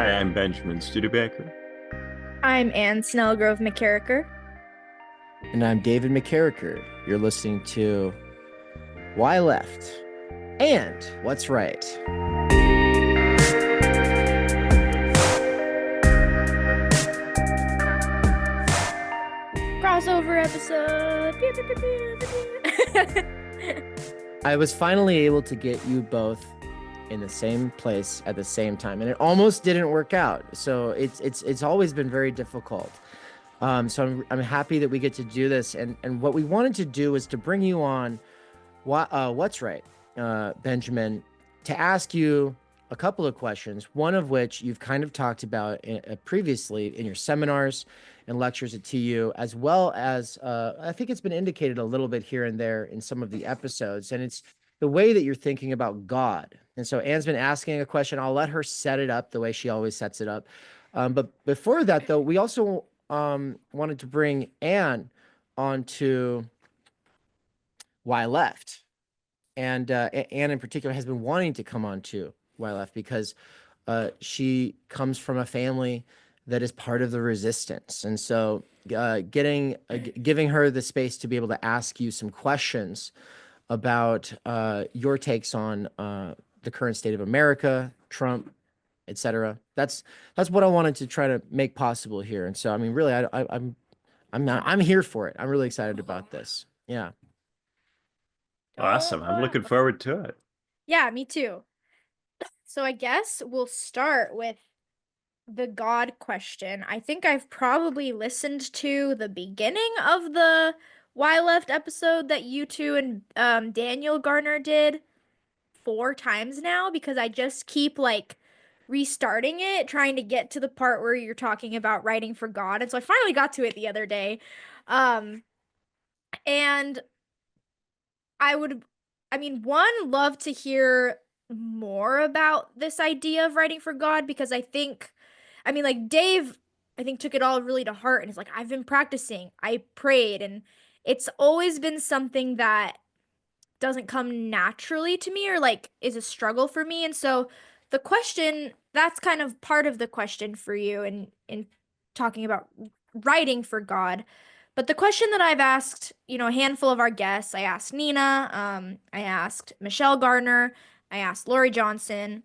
Hi, I'm Benjamin Studebaker. I'm Anne Snellgrove McKerracher. And I'm David McKerracher. You're listening to Why Left and What's Right. Crossover episode. I was finally able to get you both in the same place at the same time, and it almost didn't work out. So it's always been very difficult. So I'm happy that we get to do this, and what we wanted to do is to bring you on What's Right, Benjamin, to ask you a couple of questions, one of which you've kind of talked about previously in your seminars and lectures at TU, as well as I think it's been indicated a little bit here and there in some of the episodes, and it's the way that you're thinking about God. And so Anne's been asking a question. I'll let her set it up the way she always sets it up. But before that, though, we also wanted to bring Anne onto Why Left. And Anne in particular has been wanting to come on to Why Left because she comes from a family that is part of the resistance. And so giving her the space to be able to ask you some questions about your takes on the current state of America, Trump, etc. That's what I wanted to try to make possible here. And so I mean, really, I'm here for it. I'm really excited about this. Yeah. Awesome. I'm looking forward to it. Yeah, me too. So I guess we'll start with the God question. I think I've probably listened to the beginning of the Why Left episode that you two and Daniel Garner did 4 times now because I just keep like restarting it, trying to get to the part where you're talking about writing for God. And so I finally got to it the other day. And love to hear more about this idea of writing for God because Dave, I think took it all really to heart and is like, I've been practicing, I prayed, and it's always been something that doesn't come naturally to me or like is a struggle for me. And so the question, that's kind of part of the question for you in talking about writing for God. But the question that I've asked, a handful of our guests, I asked Nina, I asked Michelle Gardner, I asked Lori Johnson,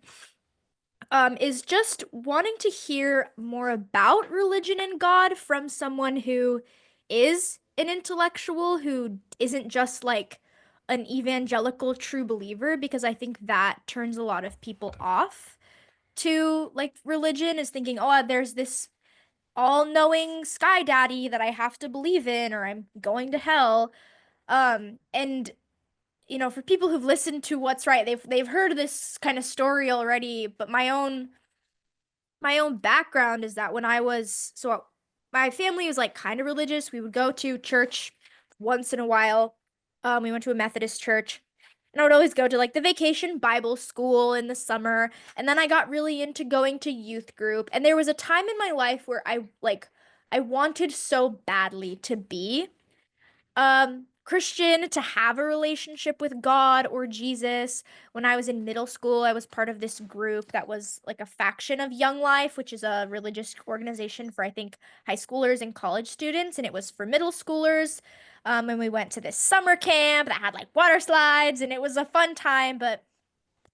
is just wanting to hear more about religion and God from someone who is an intellectual, who isn't just like an evangelical true believer, because I think that turns a lot of people off to like religion, is thinking, oh, there's this all-knowing sky daddy that I have to believe in or I'm going to hell. And for people who've listened to What's Right, they've heard this kind of story already, but my own background is that my family was like kind of religious. We would go to church once in a while. We went to a Methodist church. And I would always go to like the vacation Bible school in the summer. And then I got really into going to youth group. And there was a time in my life where I wanted so badly to be Christian, to have a relationship with God or Jesus. When I was in middle school, I was part of this group that was like a faction of Young Life, which is a religious organization for, I think, high schoolers and college students, and it was for middle schoolers. And we went to this summer camp that had like water slides, and it was a fun time, but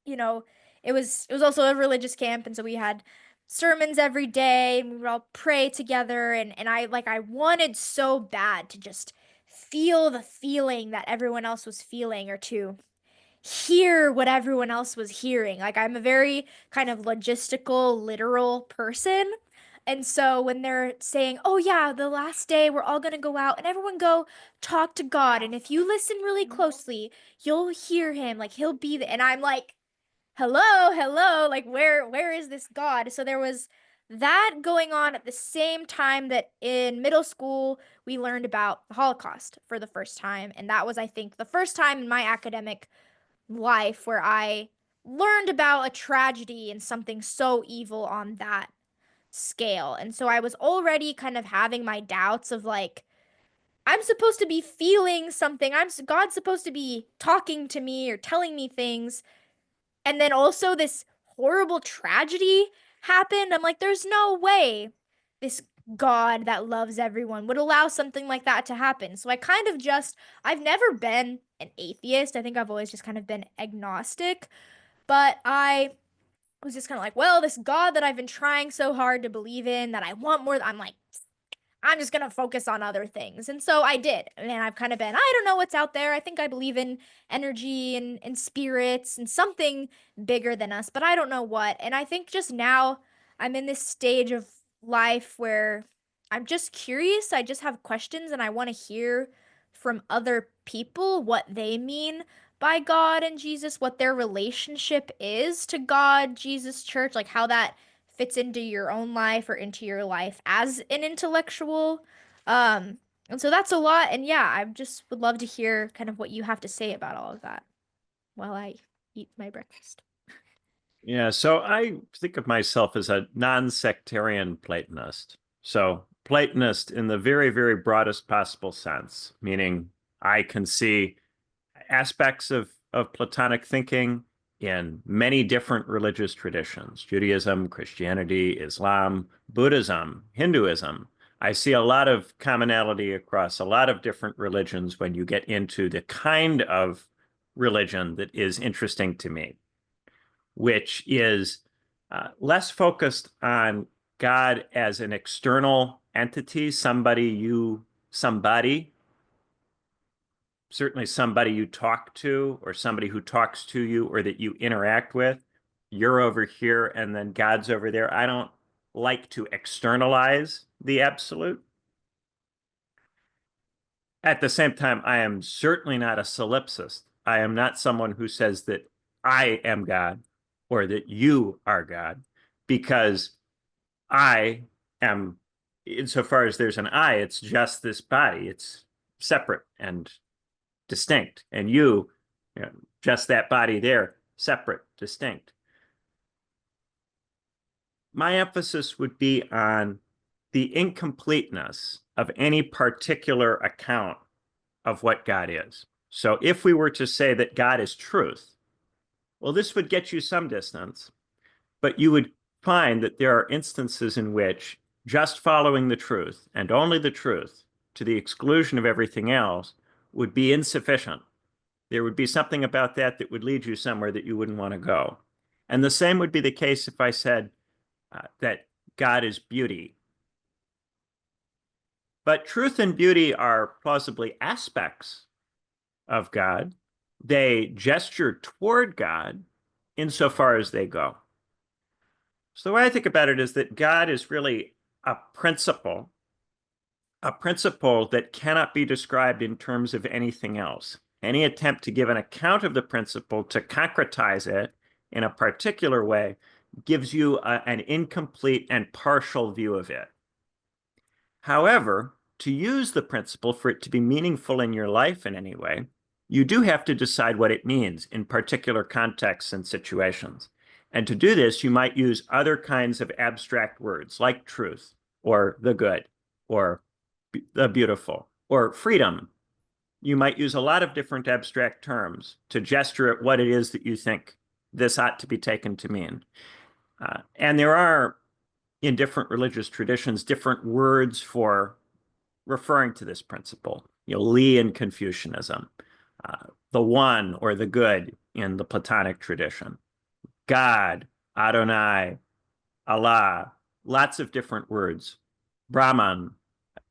you know, it was also a religious camp, and so we had sermons every day, and we would all pray together, and I wanted so bad to just feel the feeling that everyone else was feeling or to hear what everyone else was hearing. Like I'm a very kind of logistical, literal person. And so when they're saying, "Oh yeah, the last day we're all going to go out and everyone go talk to God, and if you listen really closely, you'll hear him, like he'll be there." And I'm like, "Hello, hello, like where is this God?" So there was that going on at the same time that in middle school we learned about the Holocaust for the first time, and that was, I think, the first time in my academic life where I learned about a tragedy and something so evil on that scale. And so I was already kind of having my doubts of like, I'm supposed to be feeling something. God's supposed to be talking to me or telling me things. And then also this horrible tragedy happened, I'm like, there's no way this God that loves everyone would allow something like that to happen. So I kind of just, I've never been an atheist. I think I've always just kind of been agnostic, but I was just kind of like, well, this God that I've been trying so hard to believe in, that I want more, I'm like, I'm just gonna focus on other things. And so I did. And I've kind of been, I don't know what's out there. I think I believe in energy and spirits and something bigger than us, but I don't know what. And I think just now I'm in this stage of life where I'm just curious. I just have questions and I want to hear from other people what they mean by God and Jesus, what their relationship is to God, Jesus, church, like how that fits into your own life or into your life as an intellectual. And so that's a lot. And yeah, I just would love to hear kind of what you have to say about all of that while I eat my breakfast. Yeah, so I think of myself as a non-sectarian Platonist. So Platonist in the very, very broadest possible sense, meaning I can see aspects of Platonic thinking in many different religious traditions: Judaism, Christianity, Islam, Buddhism, Hinduism. I see a lot of commonality across a lot of different religions when you get into the kind of religion that is interesting to me, which is less focused on God as an external entity, somebody, certainly somebody you talk to or somebody who talks to you or that you interact with. You're over here and then God's over there. I don't like to externalize the absolute. At the same time, I am certainly not a solipsist. I am not someone who says that I am God or that you are God, because I am, insofar as there's an I, it's just this body. It's separate and distinct. And you know, just that body there, separate, distinct. My emphasis would be on the incompleteness of any particular account of what God is. So if we were to say that God is truth, well, this would get you some distance, but you would find that there are instances in which just following the truth and only the truth to the exclusion of everything else would be insufficient. There would be something about that that would lead you somewhere that you wouldn't want to go. And the same would be the case if I said that God is beauty. But truth and beauty are plausibly aspects of God. They gesture toward God insofar as they go. So the way I think about it is that God is really a principle that cannot be described in terms of anything else. Any attempt to give an account of the principle, to concretize it in a particular way, gives you an incomplete and partial view of it. However, to use the principle, for it to be meaningful in your life in any way, you do have to decide what it means in particular contexts and situations. And to do this, you might use other kinds of abstract words like truth or the good or the beautiful or freedom. You might use a lot of different abstract terms to gesture at what it is that you think this ought to be taken to mean. And there are, in different religious traditions, different words for referring to this principle. Li in Confucianism, the one or the good in the Platonic tradition, God, Adonai, Allah, lots of different words, Brahman,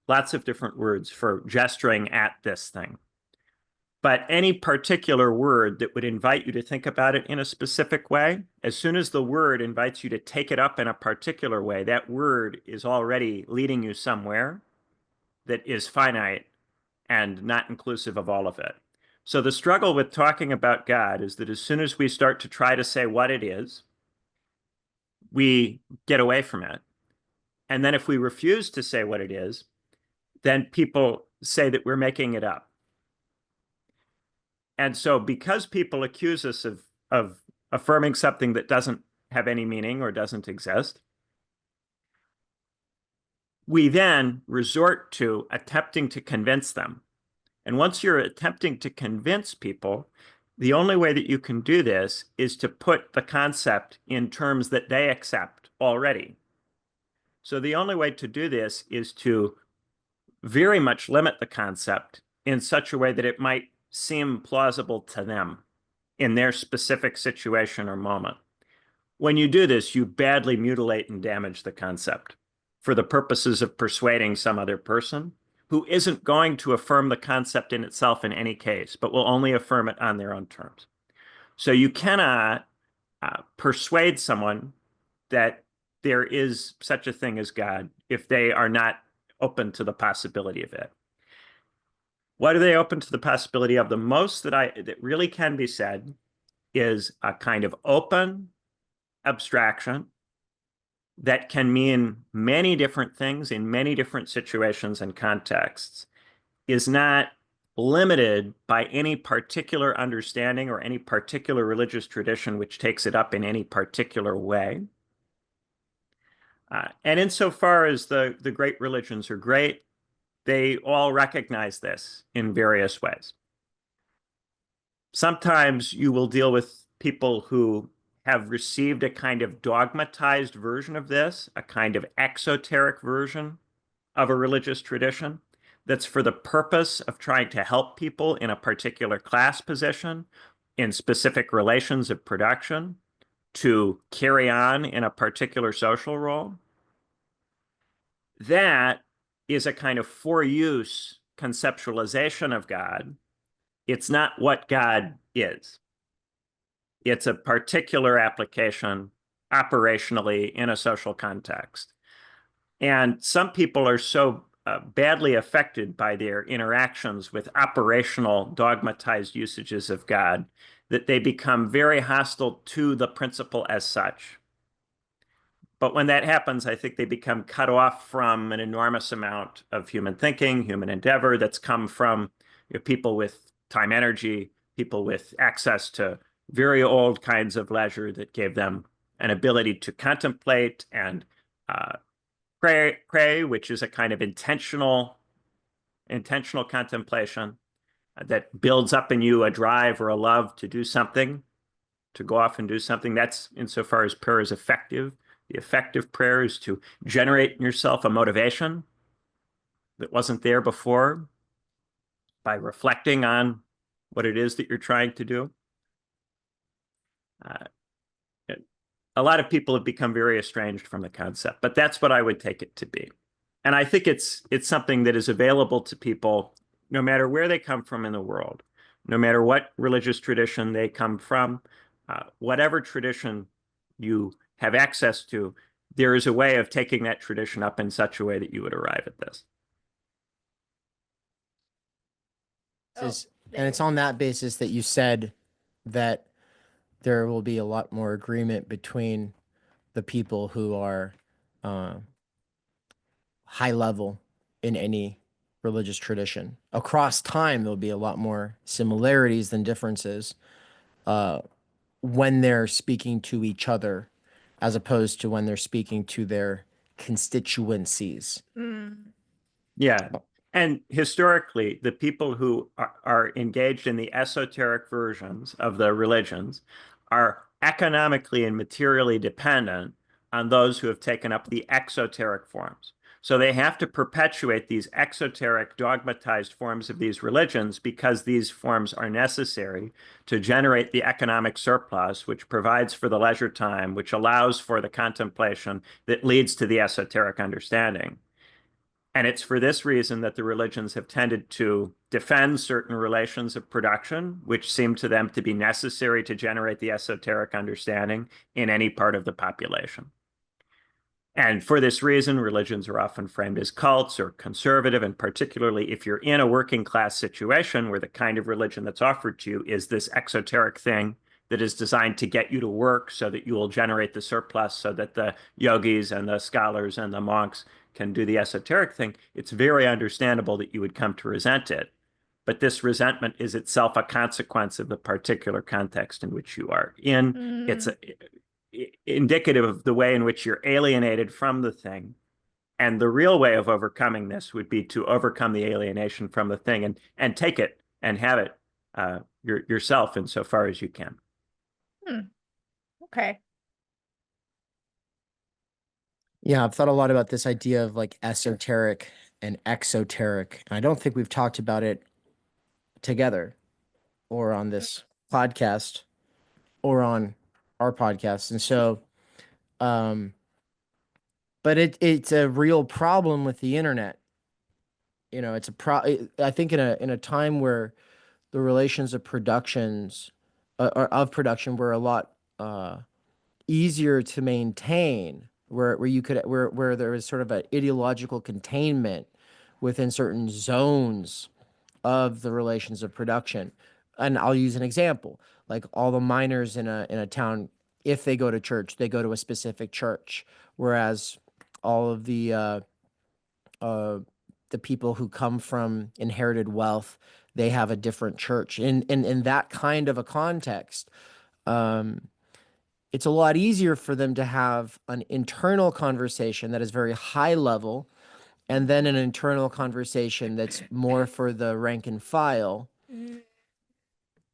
lots of different words for gesturing at this thing. But any particular word that would invite you to think about it in a specific way, as soon as the word invites you to take it up in a particular way, that word is already leading you somewhere that is finite and not inclusive of all of it. So the struggle with talking about God is that as soon as we start to try to say what it is, we get away from it. And then if we refuse to say what it is, then people say that we're making it up. And so because people accuse us of affirming something that doesn't have any meaning or doesn't exist, we then resort to attempting to convince them. And once you're attempting to convince people, the only way that you can do this is to put the concept in terms that they accept already. So the only way to do this is to very much limit the concept in such a way that it might seem plausible to them in their specific situation or moment. When you do this, you badly mutilate and damage the concept for the purposes of persuading some other person who isn't going to affirm the concept in itself in any case, but will only affirm it on their own terms. So you cannot persuade someone that there is such a thing as God if they are not open to the possibility of it. What are they open to the possibility of? The most that really can be said is a kind of open abstraction that can mean many different things in many different situations and contexts, is not limited by any particular understanding or any particular religious tradition which takes it up in any particular way. And insofar as the great religions are great, they all recognize this in various ways. Sometimes you will deal with people who have received a kind of dogmatized version of this, a kind of exoteric version of a religious tradition that's for the purpose of trying to help people in a particular class position, in specific relations of production, to carry on in a particular social role. That is a kind of for-use conceptualization of God. It's not what God is. It's a particular application operationally in a social context. And some people are so badly affected by their interactions with operational dogmatized usages of God that they become very hostile to the principle as such. But when that happens, I think they become cut off from an enormous amount of human thinking, human endeavor that's come from people with time energy, people with access to very old kinds of leisure that gave them an ability to contemplate and pray, which is a kind of intentional contemplation that builds up in you a drive or a love to do something, to go off and do something. That's insofar as prayer is effective. The effective prayer is to generate in yourself a motivation that wasn't there before by reflecting on what it is that you're trying to do. A lot of people have become very estranged from the concept, but that's what I would take it to be. And I think it's something that is available to people no matter where they come from in the world, no matter what religious tradition they come from, whatever tradition you have access to, there is a way of taking that tradition up in such a way that you would arrive at this. And it's on that basis that you said that there will be a lot more agreement between the people who are high level in any religious tradition. Across time, there'll be a lot more similarities than differences when they're speaking to each other, as opposed to when they're speaking to their constituencies. Yeah. And historically, the people who are engaged in the esoteric versions of the religions are economically and materially dependent on those who have taken up the exoteric forms. So they have to perpetuate these exoteric dogmatized forms of these religions because these forms are necessary to generate the economic surplus, which provides for the leisure time, which allows for the contemplation that leads to the esoteric understanding. And it's for this reason that the religions have tended to defend certain relations of production, which seem to them to be necessary to generate the esoteric understanding in any part of the population. And for this reason, religions are often framed as cults or conservative, and particularly if you're in a working class situation where the kind of religion that's offered to you is this exoteric thing that is designed to get you to work so that you will generate the surplus so that the yogis and the scholars and the monks can do the esoteric thing, it's very understandable that you would come to resent it. But this resentment is itself a consequence of the particular context in which you are in. It's indicative of the way in which you're alienated from the thing. And the real way of overcoming this would be to overcome the alienation from the thing and take it and have it yourself insofar as you can. Okay. Yeah, I've thought a lot about this idea of like esoteric and exoteric. I don't think we've talked about it together or on this podcast or on our podcast. And so, but it's a real problem with the internet. You know, it's I think in a time where the relations of productions or of production were a lot easier to maintain, where you could where there was sort of an ideological containment within certain zones of the relations of production. And I'll use an example, like all the miners in a town, if they go to church, they go to a specific church, whereas all of uh, the people who come from inherited wealth, they have a different church. In that kind of a context, it's a lot easier for them to have an internal conversation that is very high level, and then an internal conversation that's more for the rank and file.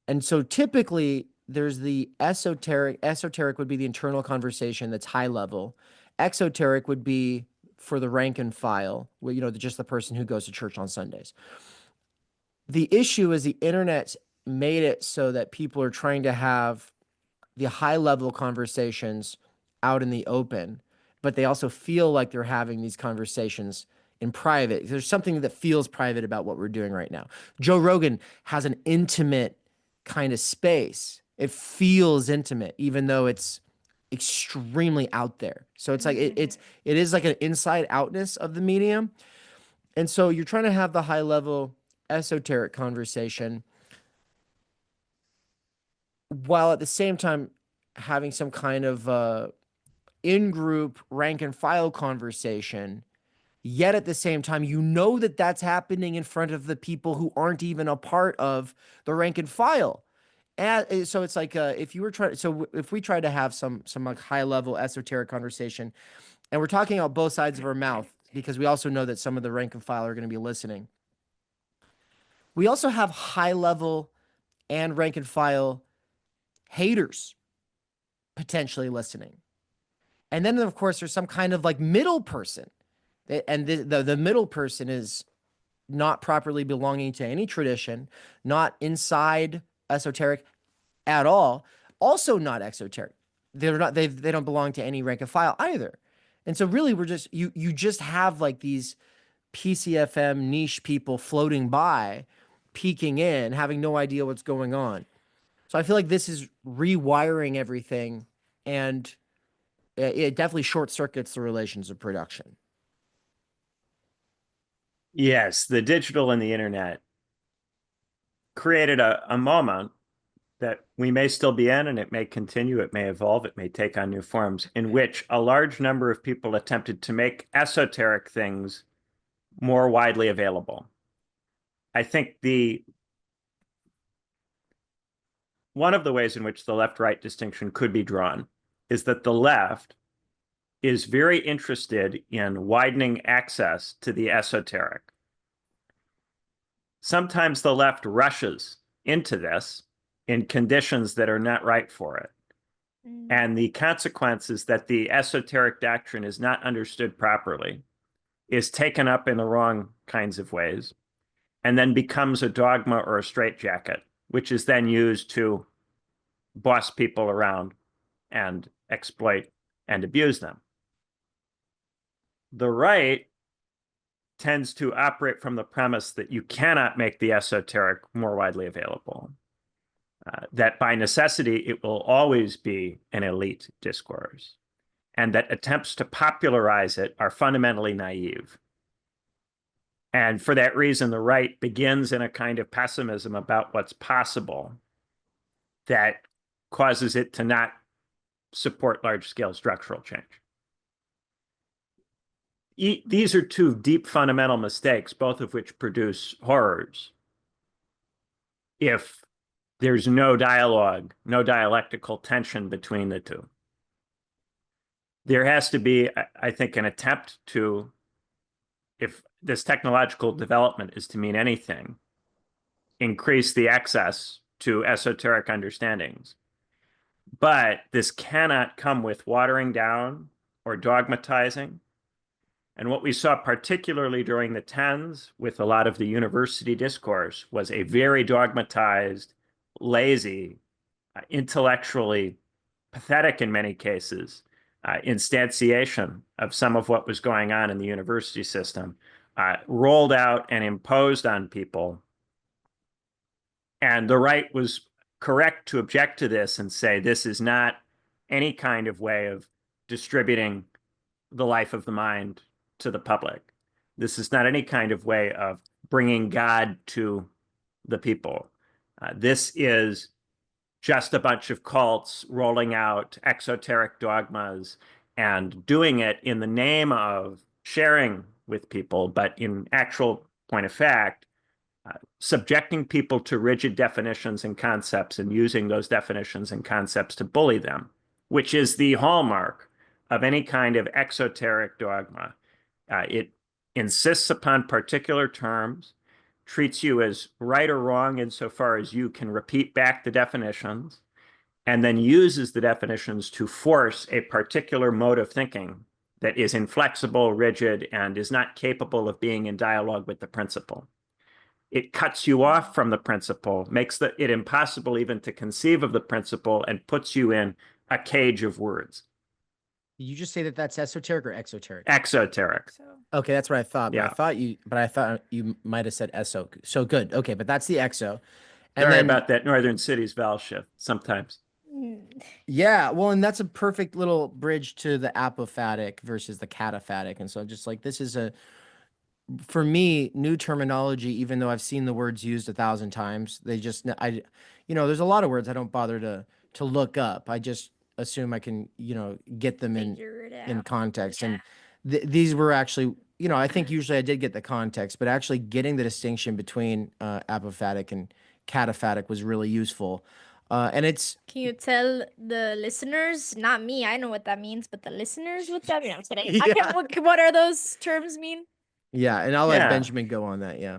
And so typically there's the esoteric would be the internal conversation that's high level. Exoteric would be for the rank and file, you know, just the person who goes to church on Sundays. The issue is the internet made it so that people are trying to have the high level conversations out in the open, but they also feel like they're having these conversations in private. There's something that feels private about what we're doing right now. Joe Rogan has an intimate kind of space. It feels intimate, even though it's extremely out there. So it's like it is like an inside outness of the medium. And so you're trying to have the high level esoteric conversation while at the same time having some kind of in-group rank and file conversation. Yet at the same time, you know that that's happening in front of the people who aren't even a part of the rank and file. And so it's like if you were trying, so if we try to have some like high level esoteric conversation, and we're talking out both sides of our mouth because we also know that some of the rank and file are going to be listening. We also have high level and rank and file haters potentially listening. And then of course there's some kind of like middle person. And the middle person is not properly belonging to any tradition, not inside esoteric at all, also not exoteric. They don't belong to any rank and file either. And so really we're just you just have like these PCFM niche people floating by, peeking in, having no idea what's going on. So I feel like this is rewiring everything, and it definitely short circuits the relations of production. Yes, the digital and the internet created a moment that we may still be in, and it may continue, it may evolve, it may take on new forms, in which a large number of people attempted to make esoteric things more widely available. I think one of the ways in which the left-right distinction could be drawn is that the left is very interested in widening access to the esoteric. Sometimes the left rushes into this in conditions that are not right for it. And the consequence is that the esoteric doctrine is not understood properly, is taken up in the wrong kinds of ways, and then becomes a dogma or a straitjacket, which is then used to boss people around and exploit and abuse them. The right tends to operate from the premise that you cannot make the esoteric more widely available, that by necessity it will always be an elite discourse, and that attempts to popularize it are fundamentally naive. And for that reason, the right begins in a kind of pessimism about what's possible that causes it to not support large-scale structural change. These are two deep fundamental mistakes, both of which produce horrors if there's no dialogue, no dialectical tension between the two. There has to be, I think, an attempt to, if this technological development is to mean anything, increase the access to esoteric understandings. But this cannot come with watering down or dogmatizing. And what we saw particularly during the 10s with a lot of the university discourse was a very dogmatized, lazy, intellectually pathetic in many cases, instantiation of some of what was going on in the university system, rolled out and imposed on people. And the right was correct to object to this and say this is not any kind of way of distributing the life of the mind to the public. This is not any kind of way of bringing God to the people. This is just a bunch of cults rolling out exoteric dogmas and doing it in the name of sharing with people, but in actual point of fact, subjecting people to rigid definitions and concepts and using those definitions and concepts to bully them, which is the hallmark of any kind of exoteric dogma. It insists upon particular terms, treats you as right or wrong insofar as you can repeat back the definitions, and then uses the definitions to force a particular mode of thinking that is inflexible, rigid, and is not capable of being in dialogue with the principle. It cuts you off from the principle, makes it impossible even to conceive of the principle, and puts you in a cage of words. Did you just say that that's esoteric or exoteric? Exoteric. Okay, that's what I thought. But Yeah. I thought you might have said eso. So good. Okay, but that's the exo. And Sorry then, about that Northern Cities vowel shift sometimes. yeah, well, and that's a perfect little bridge to the apophatic versus the cataphatic. And so just like this is for me, new terminology, even though I've seen the words used 1,000 times, there's a lot of words I don't bother to look up. I just assume I can, get them in context. Yeah. And these were actually, I think usually I did get the context, but actually getting the distinction between apophatic and cataphatic was really useful. And it's, Can you tell the listeners, not me, I know what that means, but the listeners what that means? I'm kidding. Yeah. What are those terms mean? yeah, and I'll let Yeah. Benjamin go on that. Yeah.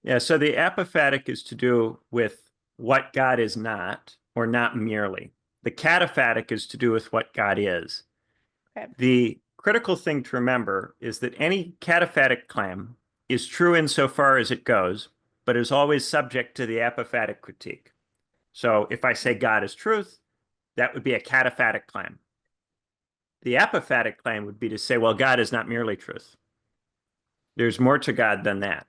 Yeah, so the apophatic is to do with what God is not, or not merely. The cataphatic is to do with what God is. Okay. The critical thing to remember is that any cataphatic claim is true insofar as it goes, but is always subject to the apophatic critique. So if I say God is truth, that would be a cataphatic claim. The apophatic claim would be to say, well, God is not merely truth. There's more to God than that.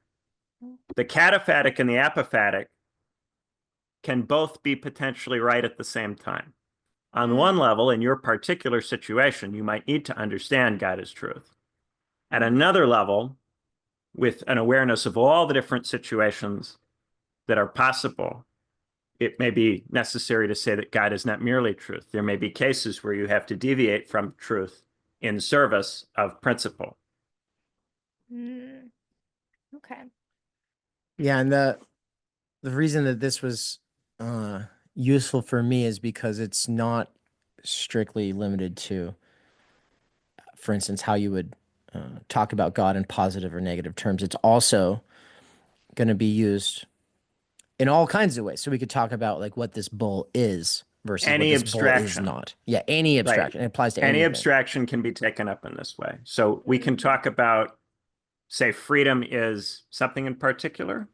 The cataphatic and the apophatic can both be potentially right at the same time. On one level, in your particular situation, you might need to understand God is truth. At another level, with an awareness of all the different situations that are possible, it may be necessary to say that God is not merely truth. There may be cases where you have to deviate from truth in service of principle. Okay. Yeah, and the reason that this was useful for me is because it's not strictly limited to, for instance, how you would talk about God in positive or negative terms. It's also going to be used in all kinds of ways. So we could talk about like what this bull is versus Any what this bull is abstraction. not. Yeah, any abstraction. Right. It applies to Any anything. abstraction can be taken up in this way. So we can talk about, say, freedom is something in particular,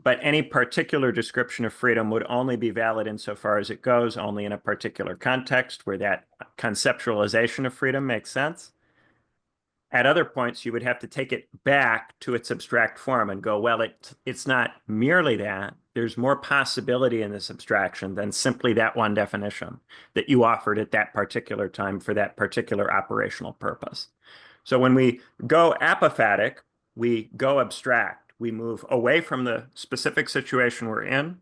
but any particular description of freedom would only be valid insofar as it goes, only in a particular context where that conceptualization of freedom makes sense. At other points, you would have to take it back to its abstract form and go, well, it's not merely that. There's more possibility in this abstraction than simply that one definition that you offered at that particular time for that particular operational purpose. So when we go apophatic, we go abstract. We move away from the specific situation we're in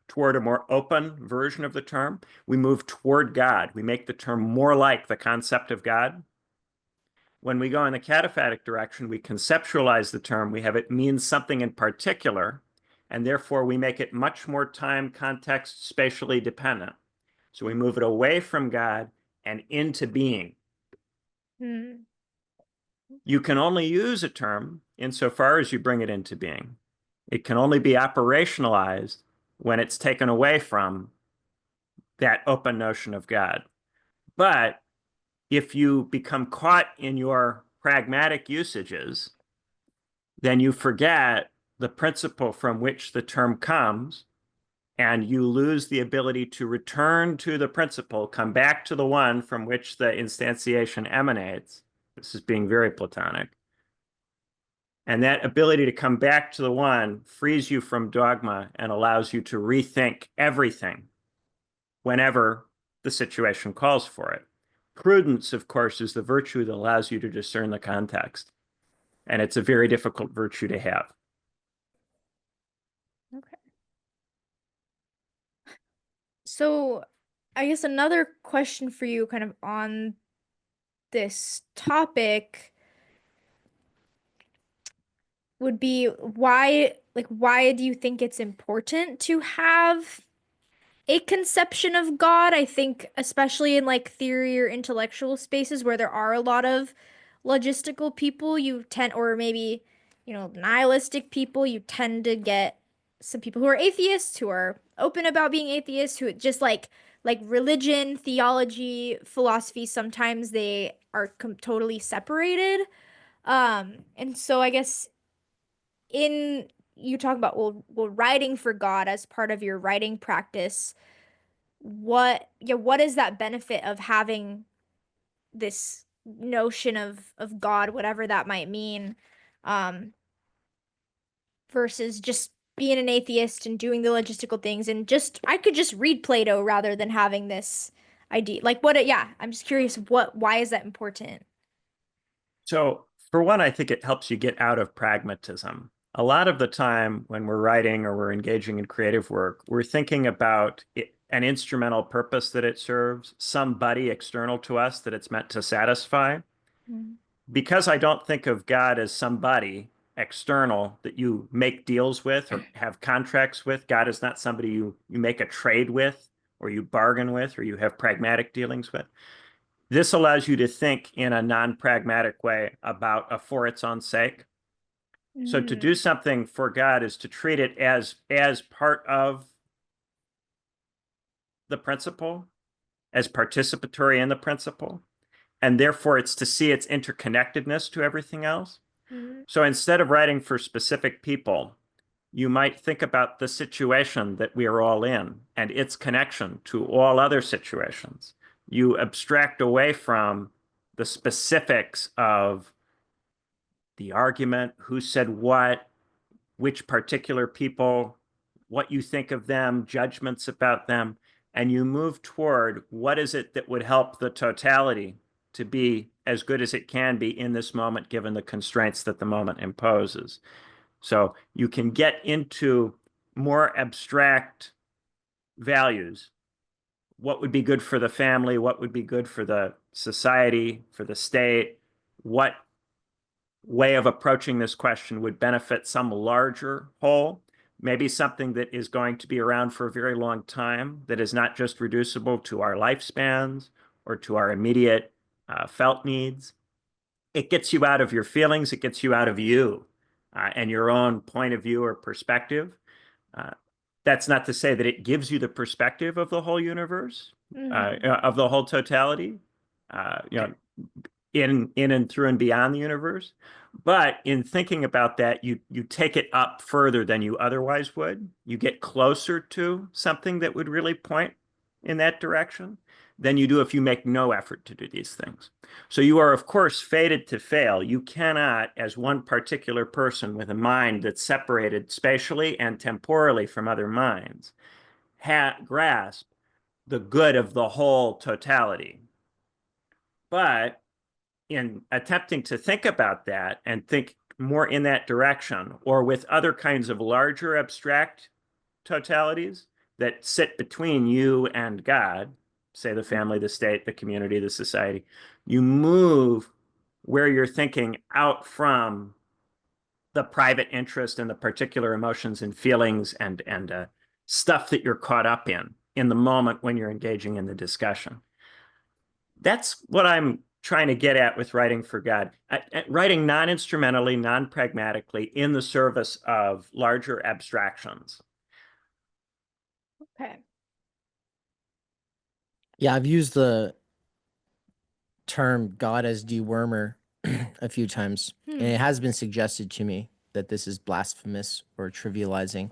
toward a more open version of the term. We move toward God. We make the term more like the concept of God. When we go in the cataphatic direction, we conceptualize the term. We have it mean something in particular, and therefore we make it much more time, context, spatially dependent. So we move it away from God and into being. You can only use a term insofar as you bring it into being. It can only be operationalized when it's taken away from that open notion of God. But if you become caught in your pragmatic usages, then you forget the principle from which the term comes, and you lose the ability to return to the principle, come back to the one from which the instantiation emanates. This is being very Platonic. And that ability to come back to the one frees you from dogma and allows you to rethink everything whenever the situation calls for it. Prudence, of course, is the virtue that allows you to discern the context. And it's a very difficult virtue to have. Okay. So I guess another question for you kind of on this topic would be why do you think it's important to have a conception of God? I think especially in like theory or intellectual spaces where there are a lot of logistical people, you tend, or maybe, nihilistic people, you tend to get some people who are atheists, who are open about being atheists, who just like religion, theology, philosophy, sometimes they are totally separated. And so I guess in you talk about writing for God as part of your writing practice, what is that benefit of having this notion of God, whatever that might mean, um, versus just being an atheist and doing the logistical things and I could just read Plato rather than having this idea. Like I'm just curious why is that important? So, for one, I think it helps you get out of pragmatism. A lot of the time when we're writing or we're engaging in creative work, we're thinking about an instrumental purpose that it serves, somebody external to us that it's meant to satisfy. Mm. Because I don't think of God as somebody external that you make deals with or have contracts with. God is not somebody you make a trade with or you bargain with or you have pragmatic dealings with. This allows you to think in a non-pragmatic way about a for its own sake. So to do something for God is to treat it as part of the principle, as participatory in the principle, and therefore it's to see its interconnectedness to everything else. Mm-hmm. So instead of writing for specific people, you might think about the situation that we are all in and its connection to all other situations. You abstract away from the specifics of the argument, who said what, which particular people, what you think of them, judgments about them, and you move toward what is it that would help the totality to be as good as it can be in this moment, given the constraints that the moment imposes. So you can get into more abstract values. What would be good for the family? What would be good for the society, for the state? What way of approaching this question would benefit some larger whole? Maybe something that is going to be around for a very long time, that is not just reducible to our lifespans or to our immediate felt needs. It gets you out of your feelings. It gets you out of you and your own point of view or perspective. That's not to say that it gives you the perspective of the whole universe, of the whole totality, in and through and beyond the universe. But in thinking about that, you take it up further than you otherwise would. You get closer to something that would really point in that direction than you do if you make no effort to do these things. So you are, of course, fated to fail. You cannot, as one particular person with a mind that's separated spatially and temporally from other minds, grasp the good of the whole totality. But in attempting to think about that and think more in that direction, or with other kinds of larger abstract totalities that sit between you and God, say the family, the state, the community, the society, you move where you're thinking out from the private interest and the particular emotions and feelings and stuff that you're caught up in the moment when you're engaging in the discussion. That's what I'm trying to get at with writing for God. Writing non-instrumentally, non-pragmatically in the service of larger abstractions. Okay. Yeah, I've used the term God as dewormer a few times, and it has been suggested to me that this is blasphemous or trivializing.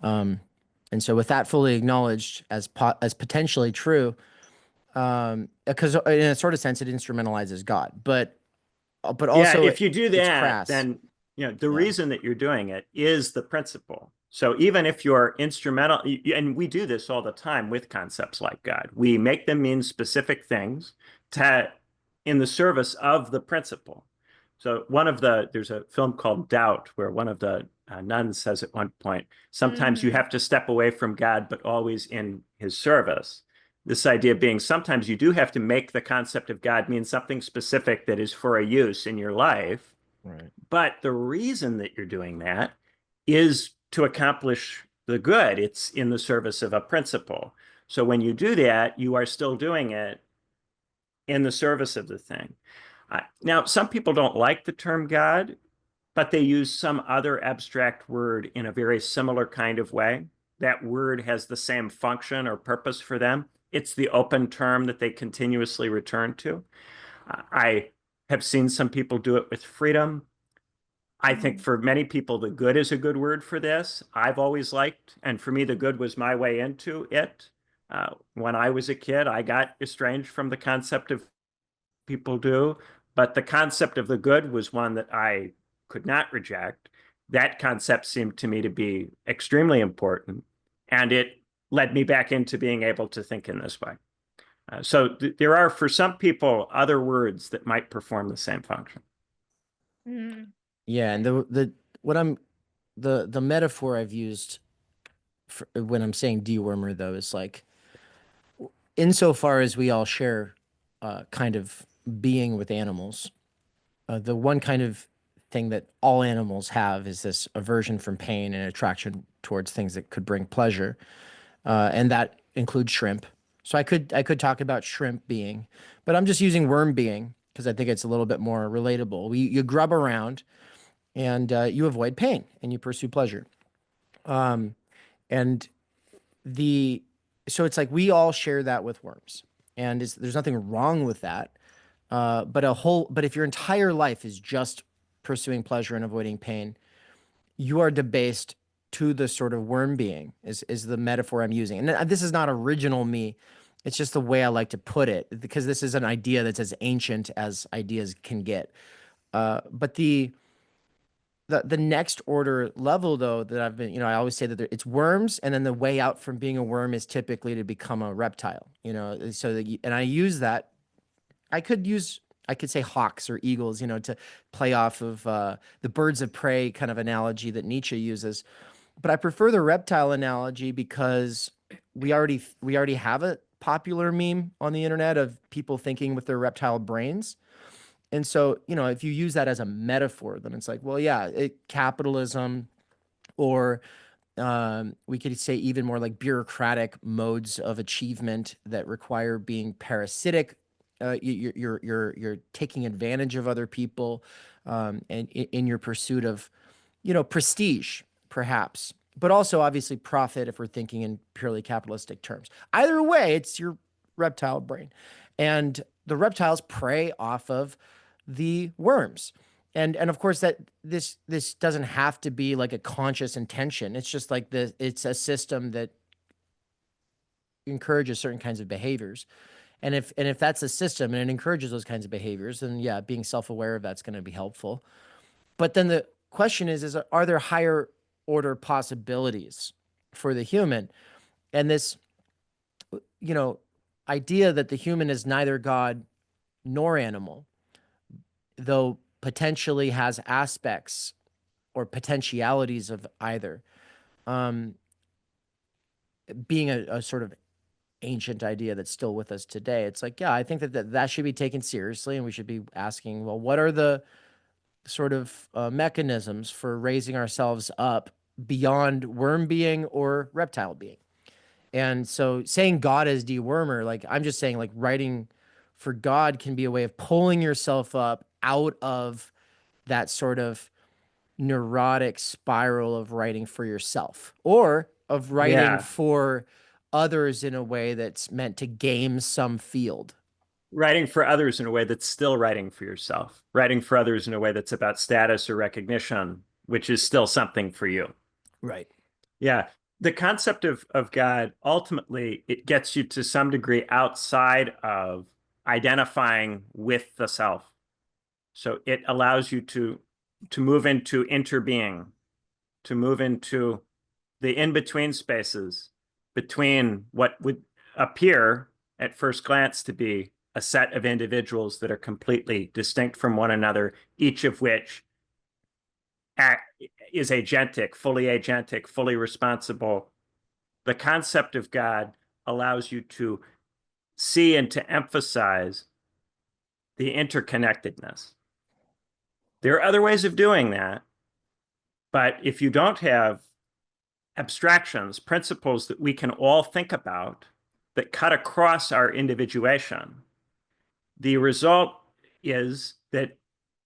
And so with that fully acknowledged as potentially true, because in a sort of sense it instrumentalizes God, but Yeah, also if you do it's that, crass. then the Yeah. reason that you're doing it is the principle. So even if you're instrumental, and we do this all the time with concepts like God, we make them mean specific things to in the service of the principle. So there's a film called Doubt where one of the nuns says at one point, sometimes you have to step away from God, but always in his service. This idea being sometimes you do have to make the concept of God mean something specific that is for a use in your life. Right. But the reason that you're doing that is to accomplish the good. It's in the service of a principle. So when you do that, you are still doing it in the service of the thing. Now, some people don't like the term God, but they use some other abstract word in a very similar kind of way. That word has the same function or purpose for them. It's the open term that they continuously return to. I have seen some people do it with freedom. I think for many people, the good is a good word for this. I've always liked, and for me, the good was my way into it. When I was a kid, I got estranged from the concept of people do, but the concept of the good was one that I could not reject. That concept seemed to me to be extremely important, and it led me back into being able to think in this way. There are, for some people, other words that might perform the same function. Yeah, and the metaphor I've used when I'm saying dewormer though is like insofar as we all share kind of being with animals, the one kind of thing that all animals have is this aversion from pain and attraction towards things that could bring pleasure, and that includes shrimp. So I could talk about shrimp being, but I'm just using worm being because I think it's a little bit more relatable. You grub around and you avoid pain and you pursue pleasure. And the so it's like we all share that with worms, and there's nothing wrong with that. But if your entire life is just pursuing pleasure and avoiding pain, you are debased to the sort of worm being is the metaphor I'm using. And this is not original me. It's just the way I like to put it because this is an idea that's as ancient as ideas can get. But the next order level though that I've been, I always say that it's worms, and then the way out from being a worm is typically to become a reptile, so and I use that. I could say hawks or eagles, to play off of the birds of prey kind of analogy that Nietzsche uses. But I prefer the reptile analogy because we already have a popular meme on the internet of people thinking with their reptile brains. And so, if you use that as a metaphor, then it's like, well, yeah, capitalism, or we could say even more like bureaucratic modes of achievement that require being parasitic. You're taking advantage of other people, and in your pursuit of, prestige, perhaps, but also obviously profit if we're thinking in purely capitalistic terms. Either way, it's your reptile brain, and the reptiles prey off of the worms. And of course that this doesn't have to be like a conscious intention. It's just like it's a system that encourages certain kinds of behaviors. And if that's a system and it encourages those kinds of behaviors, then yeah, being self-aware of that's going to be helpful. But then the question is are there higher order possibilities for the human? And this, you know, idea that the human is neither God nor animal, though potentially has aspects or potentialities of either, um, being a sort of ancient idea that's still with us today. It's like, yeah, I think that should be taken seriously, and we should be asking, well, what are the sort of mechanisms for raising ourselves up beyond worm being or reptile being? And so saying God as dewormer, like I'm just saying, like writing for God can be a way of pulling yourself up out of that sort of neurotic spiral of writing for yourself or of writing Yeah. for others in a way that's meant to game some field. Writing for others in a way that's still writing for yourself. Writing for others in a way that's about status or recognition, which is still something for you. Right. Yeah. The concept of God, ultimately, it gets you to some degree outside of identifying with the self. So it allows you to move into interbeing, to move into the in-between spaces between what would appear at first glance to be a set of individuals that are completely distinct from one another, each of which is agentic, fully responsible. The concept of God allows you to see and to emphasize the interconnectedness. There are other ways of doing that, but if you don't have abstractions, principles that we can all think about that cut across our individuation, the result is that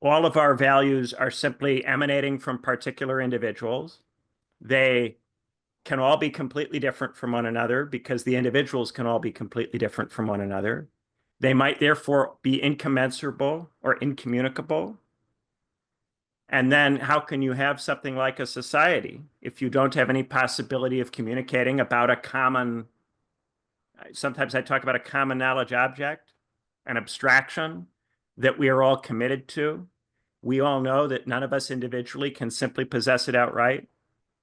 all of our values are simply emanating from particular individuals. They can all be completely different from one another because the individuals can all be completely different from one another. They might therefore be incommensurable or incommunicable. And then how can you have something like a society if you don't have any possibility of communicating about a common, sometimes I talk about a common knowledge object, an abstraction that we are all committed to. We all know that none of us individually can simply possess it outright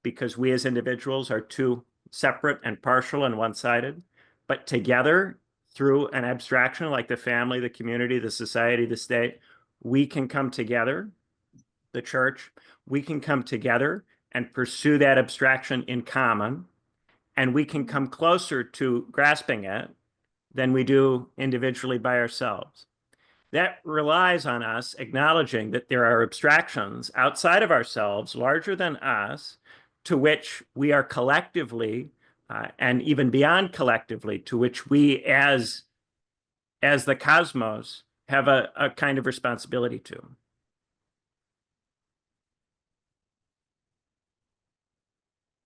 because we as individuals are too separate and partial and one-sided. But together, through an abstraction like the family, the community, the society, the state, we can come together, the church, we can come together and pursue that abstraction in common, and we can come closer to grasping it than we do individually by ourselves. That relies on us acknowledging that there are abstractions outside of ourselves, larger than us, to which we are collectively, and even beyond collectively, to which we as the cosmos have a kind of responsibility to.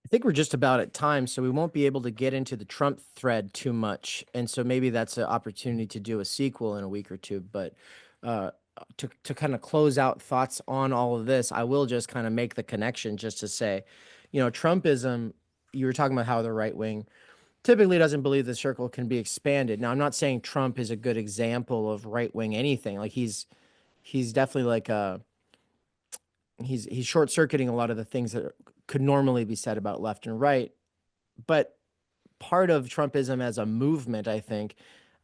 I think we're just about at time, so we won't be able to get into the Trump thread too much. And so maybe that's an opportunity to do a sequel in a week or two. But to kind of close out thoughts on all of this, I will just kind of make the connection just to say, Trumpism, you were talking about how the right wing typically doesn't believe the circle can be expanded. Now, I'm not saying Trump is a good example of right wing anything. Like he's definitely like he's short circuiting a lot of the things that could normally be said about left and right. But part of Trumpism as a movement, I think,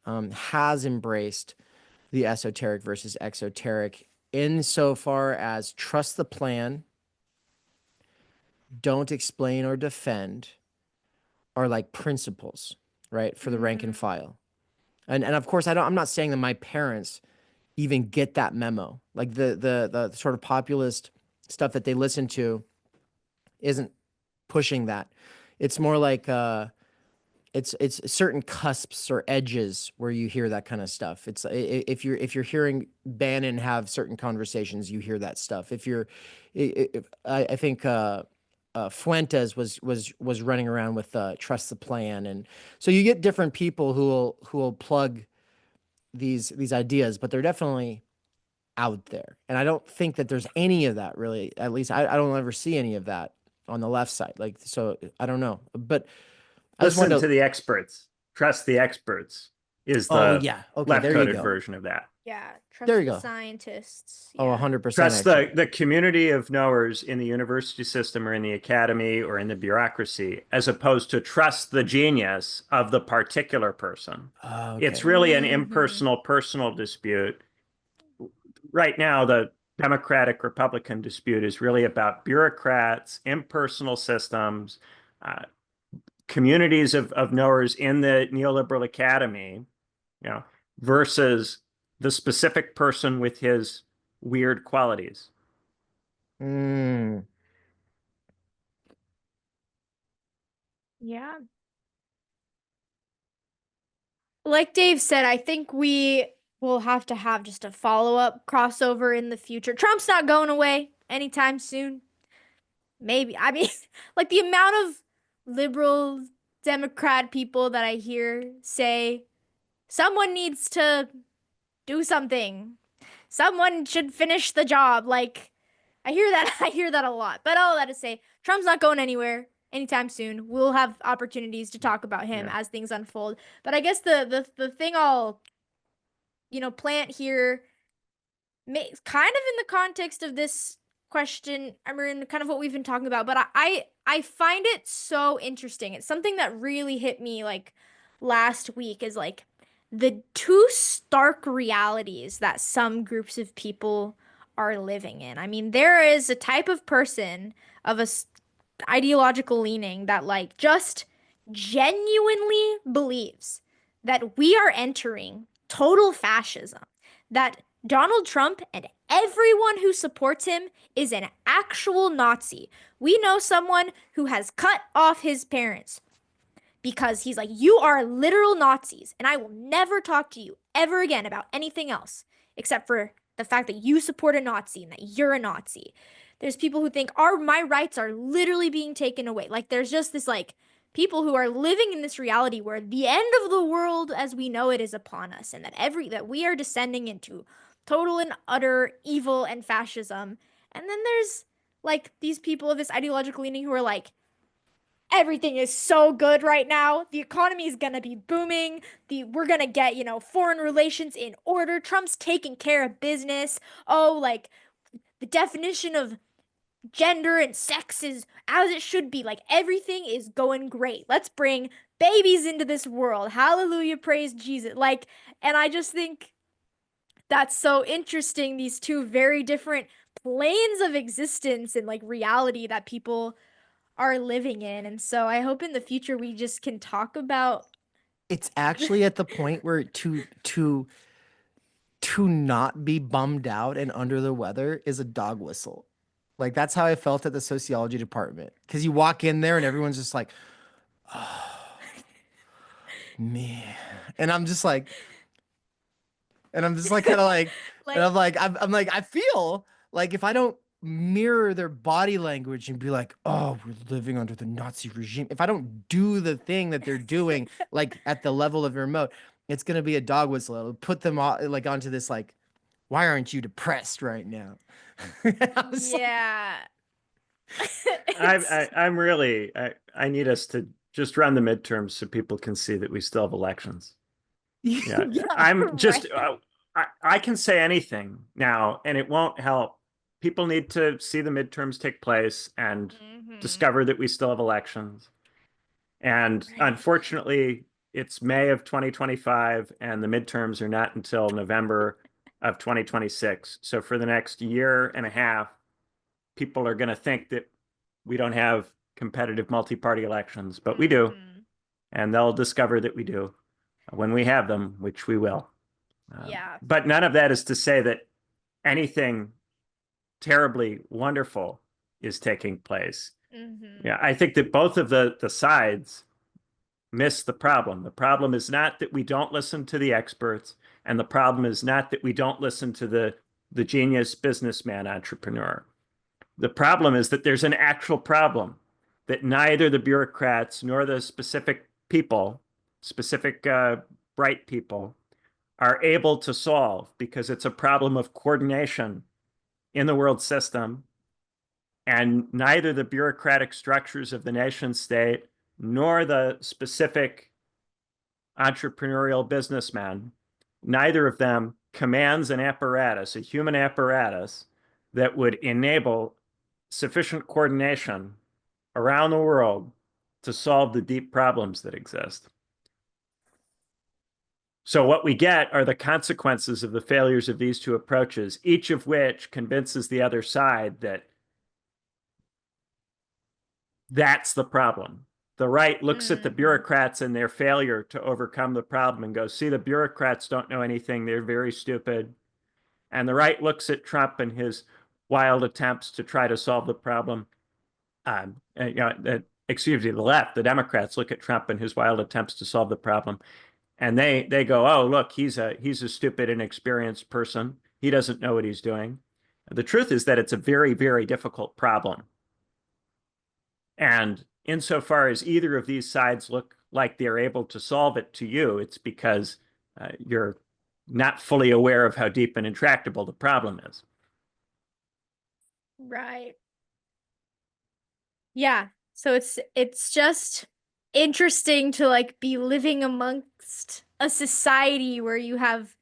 has embraced the esoteric versus exoteric insofar as trust the plan, don't explain or defend, are like principles, right, for the rank and file. And of course, I'm not saying that my parents even get that memo. Like the sort of populist stuff that they listen to isn't pushing that. It's more like it's certain cusps or edges where you hear that kind of stuff. It's if you're hearing Bannon have certain conversations, you hear that stuff. I think Fuentes was running around with trust the plan, and so you get different people who will plug these ideas, but they're definitely out there. And I don't think that there's any of that really. At least I don't ever see any of that on the left side. Like, so I don't know, but I just Listen wanted to the experts. Trust the experts is Oh the yeah, okay, there you left-coded go. version of that. Yeah, trust There you the go. scientists. Oh, Yeah. 100%. Trust actually. the community of knowers in the university system or in the academy or in the bureaucracy, as opposed to trust the genius of the particular person. Okay. It's really an impersonal, personal dispute. Right now, the Democratic-Republican dispute is really about bureaucrats, impersonal systems, communities of knowers in the neoliberal academy, versus the specific person with his weird qualities. Yeah. Like Dave said, I think we will have to have just a follow-up crossover in the future. Trump's not going away anytime soon. Maybe. I mean, like the amount of liberal Democrat people that I hear say someone needs to do something. Someone should finish the job. Like, I hear that I hear that a lot. But all that to say, Trump's not going anywhere anytime soon. We'll have opportunities to talk about him as things unfold. But I guess the thing I'll plant here, kind of in the context of this question, I mean, kind of what we've been talking about, but I find it so interesting. It's something that really hit me like last week, is like the two stark realities that some groups of people are living in. I mean, there is a type of person of ideological leaning that like just genuinely believes that we are entering total fascism, that Donald Trump and everyone who supports him is an actual Nazi. We know someone who has cut off his parents because he's like, you are literal Nazis, and I will never talk to you ever again about anything else except for the fact that you support a Nazi and that you're a Nazi. There's people who think my rights are literally being taken away. Like, there's just this like people who are living in this reality where the end of the world as we know it is upon us, and that we are descending into total and utter evil and fascism. And then there's like these people of this ideological leaning who are like, everything is so good right now. The economy is gonna be booming. We're gonna get, foreign relations in order. Trump's taking care of business. Oh, like the definition of gender and sex is as it should be. Like, everything is going great. Let's bring babies into this world. Hallelujah, praise Jesus. Like, and I just think that's so interesting. These two very different planes of existence and like reality that people are living in. And so I hope in the future we just can talk about. It's actually at the point where to not be bummed out and under the weather is a dog whistle. Like, that's how I felt at the sociology department. Because you walk in there and everyone's just like, oh, man. And I'm just like, kind of like, and I'm like, I feel like if I don't mirror their body language and be like, oh, we're living under the Nazi regime, if I don't do the thing that they're doing, like at the level of remote, it's gonna be a dog whistle. It'll put them all like onto this like, why aren't you depressed right now? Yeah. I'm really, I need us to just run the midterms so people can see that we still have elections. Yeah, I'm just, I can say anything now and it won't help. People need to see the midterms take place and discover that we still have elections. And unfortunately, it's May of 2025 and the midterms are not until November of 2026. So for the next year and a half, people are going to think that we don't have competitive multi-party elections, but we do. And they'll discover that we do when we have them, which we will. Yeah. But none of that is to say that anything terribly wonderful is taking place. Yeah, I think that both of the sides miss the problem. The problem is not that we don't listen to the experts, and the problem is not that we don't listen to the genius businessman entrepreneur. The problem is that there's an actual problem that neither the bureaucrats nor the specific people, bright people, are able to solve, because it's a problem of coordination in the world system. And neither the bureaucratic structures of the nation state nor the specific entrepreneurial businessman, neither of them commands an apparatus, a human apparatus, that would enable sufficient coordination around the world to solve the deep problems that exist. So what we get are the consequences of the failures of these two approaches, each of which convinces the other side that that's the problem. The right looks at the bureaucrats and their failure to overcome the problem and goes, see, the bureaucrats don't know anything. They're very stupid. And the right looks at Trump and his wild attempts to try to solve the problem. Excuse me, the left, the Democrats look at Trump and his wild attempts to solve the problem. And they go, oh, look, he's a stupid, inexperienced person. He doesn't know what he's doing. The truth is that it's a very, very difficult problem. And insofar as either of these sides look like they're able to solve it to you, it's because you're not fully aware of how deep and intractable the problem is. Right. Yeah. So it's just interesting to like be living amongst a society where you have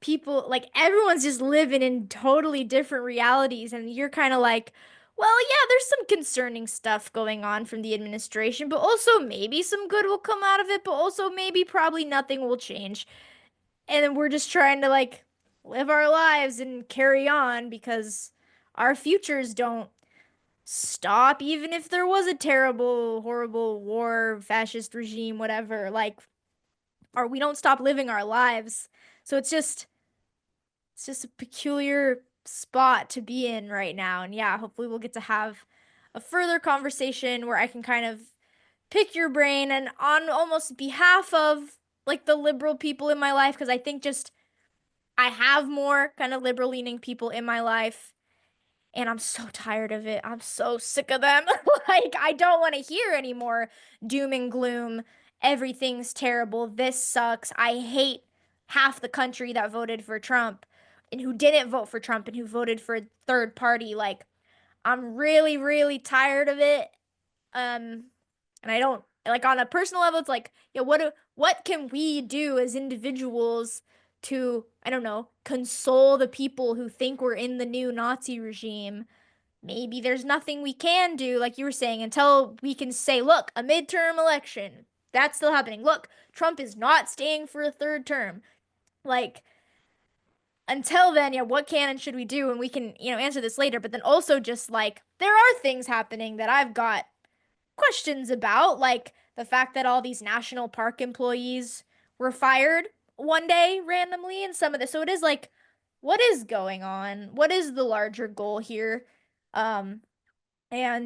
people like everyone's just living in totally different realities, and you're kind of like, well, yeah, there's some concerning stuff going on from the administration, but also maybe some good will come out of it, but also maybe probably nothing will change. And then we're just trying to like live our lives and carry on because our futures don't stop even if there was a terrible, horrible war, fascist regime, whatever. Like, or we don't stop living our lives. So it's just a peculiar spot to be in right now. And yeah, hopefully we'll get to have a further conversation where I can kind of pick your brain and on almost behalf of like the liberal people in my life, because I think just I have more kind of liberal leaning people in my life and I'm so tired of it. I'm so sick of them. Like, I don't want to hear anymore doom and gloom. Everything's terrible. This sucks. I hate half the country that voted for Trump and who didn't vote for Trump and who voted for a third party. Like, I'm really, really tired of it. And I don't like on a personal level, it's like, yeah, what can we do as individuals to, I don't know, console the people who think we're in the new Nazi regime? Maybe there's nothing we can do, like you were saying, until we can say, look, a midterm election, that's still happening. Look, Trump is not staying for a third term. Like, until then, yeah, what can and should we do? And we can, answer this later. But then also just like, there are things happening that I've got questions about, like the fact that all these national park employees were fired one day randomly and some of this. So it is like, what is going on? What is the larger goal here? And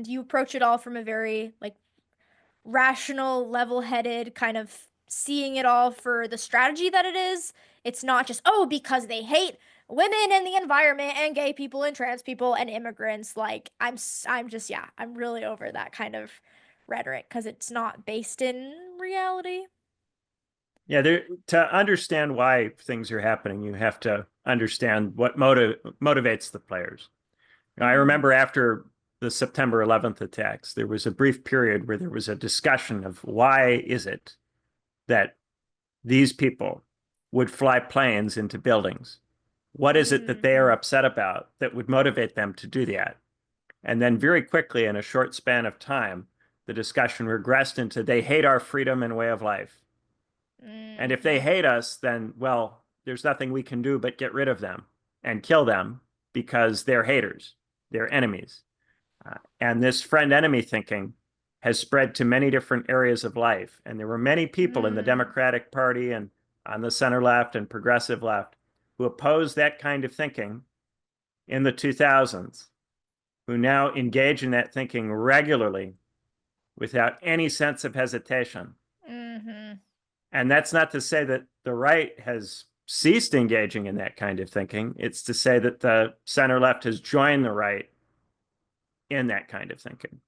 you approach it all from a very like rational, level-headed kind of seeing it all for the strategy that it is. It's not just, oh, because they hate women and the environment and gay people and trans people and immigrants. Like, I'm just, yeah, I'm really over that kind of rhetoric because it's not based in reality. Yeah, to understand why things are happening, you have to understand what motivates the players. I remember after the September 11th attacks, there was a brief period where there was a discussion of why is it that these people would fly planes into buildings? What is it that they are upset about that would motivate them to do that? And then very quickly, in a short span of time, the discussion regressed into they hate our freedom and way of life. And if they hate us, then, well, there's nothing we can do but get rid of them and kill them because they're haters, they're enemies. And this friend-enemy thinking has spread to many different areas of life. And there were many people in the Democratic Party and on the center left and progressive left who opposed that kind of thinking in the 2000s, who now engage in that thinking regularly without any sense of hesitation. And that's not to say that the right has ceased engaging in that kind of thinking. It's to say that the center left has joined the right in that kind of thinking.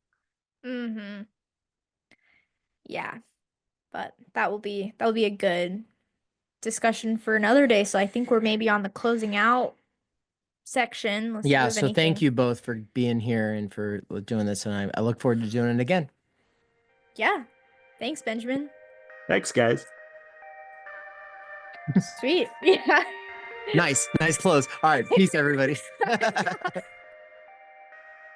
Yeah, but that will be a good discussion for another day. So I think we're maybe on the closing out section. Yeah, so thank you both for being here and for doing this, and I look forward to doing it again. Yeah, thanks, Benjamin. Thanks, guys. Sweet. Yeah. Nice close. All right, peace, everybody.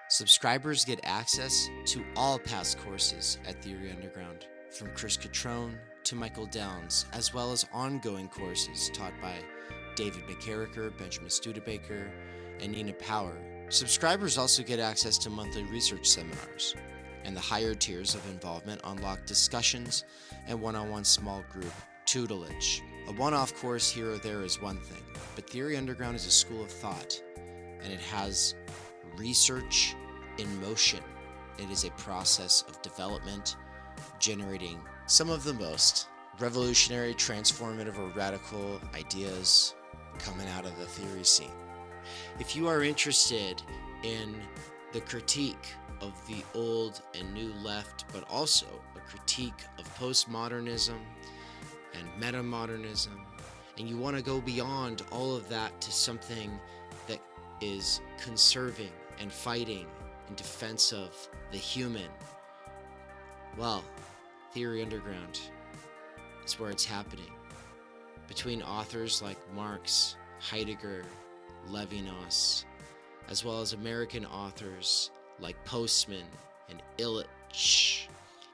Subscribers get access to all past courses at Theory Underground, from Chris Catrone to Michael Downs, as well as ongoing courses taught by David McKerracher, Benjamin Studebaker, and Nina Power. Subscribers also get access to monthly research seminars, and the higher tiers of involvement unlock discussions and one-on-one small group tutelage. A one-off course here or there is one thing, but Theory Underground is a school of thought, and it has research in motion. It is a process of development, generating some of the most revolutionary, transformative, or radical ideas coming out of the theory scene. If you are interested in the critique of the old and new left, but also a critique of postmodernism and metamodernism. And you want to go beyond all of that to something that is conserving and fighting in defense of the human. Well, Theory Underground is where it's happening. Between authors like Marx, Heidegger, Levinas, as well as American authors like Postman and Illich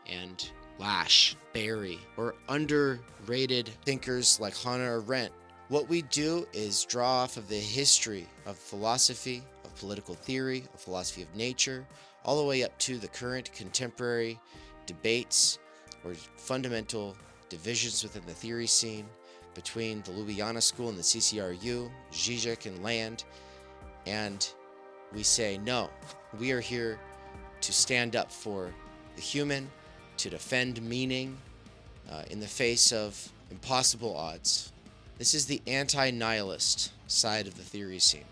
and Lash, Barry, or underrated thinkers like Hannah Arendt. What we do is draw off of the history of philosophy, of political theory, of philosophy of nature, all the way up to the current contemporary debates or fundamental divisions within the theory scene between the Ljubljana School and the CCRU, Žižek and Land, and we say, no, we are here to stand up for the human, to defend meaning in the face of impossible odds. This is the anti-nihilist side of the theory scene.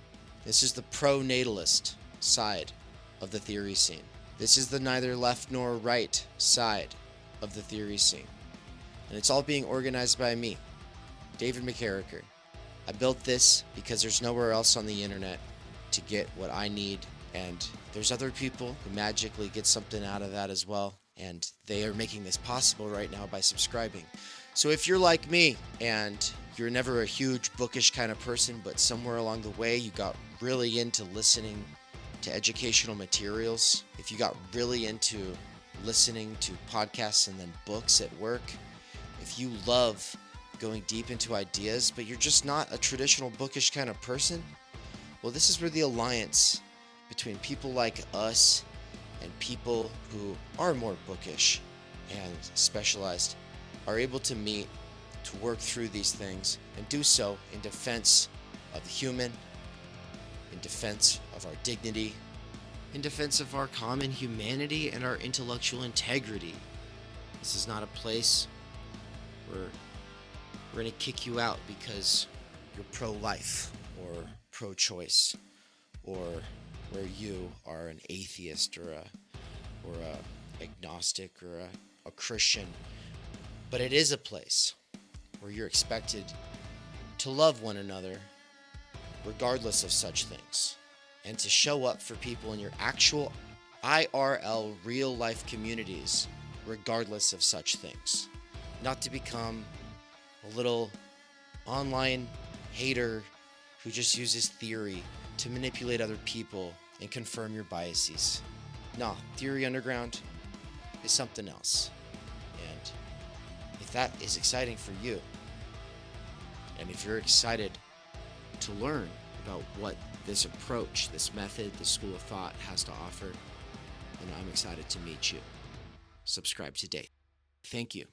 This is the pro-natalist side of the theory scene. This is the neither left nor right side of the theory scene. And it's all being organized by me, David McKerracher. I built this because there's nowhere else on the internet to get what I need, and there's other people who magically get something out of that as well, and they are making this possible right now by subscribing. So if you're like me and you're never a huge bookish kind of person, but somewhere along the way you got really into listening to educational materials, if you got really into listening to podcasts and then books at work, if you love going deep into ideas, but you're just not a traditional bookish kind of person, well, this is where the alliance between people like us and people who are more bookish and specialized are able to meet, to work through these things, and do so in defense of the human, in defense of our dignity, in defense of our common humanity and our intellectual integrity. This is not a place where we're going to kick you out because you're pro-life or pro-choice, or where you are an atheist or a agnostic or a Christian. But it is a place where you're expected to love one another regardless of such things, and to show up for people in your actual IRL real life communities regardless of such things. Not to become a little online hater who just uses theory to manipulate other people and confirm your biases. No, Theory Underground is something else. And if that is exciting for you, and if you're excited to learn about what this approach, this method, this school of thought has to offer, then I'm excited to meet you. Subscribe today. Thank you.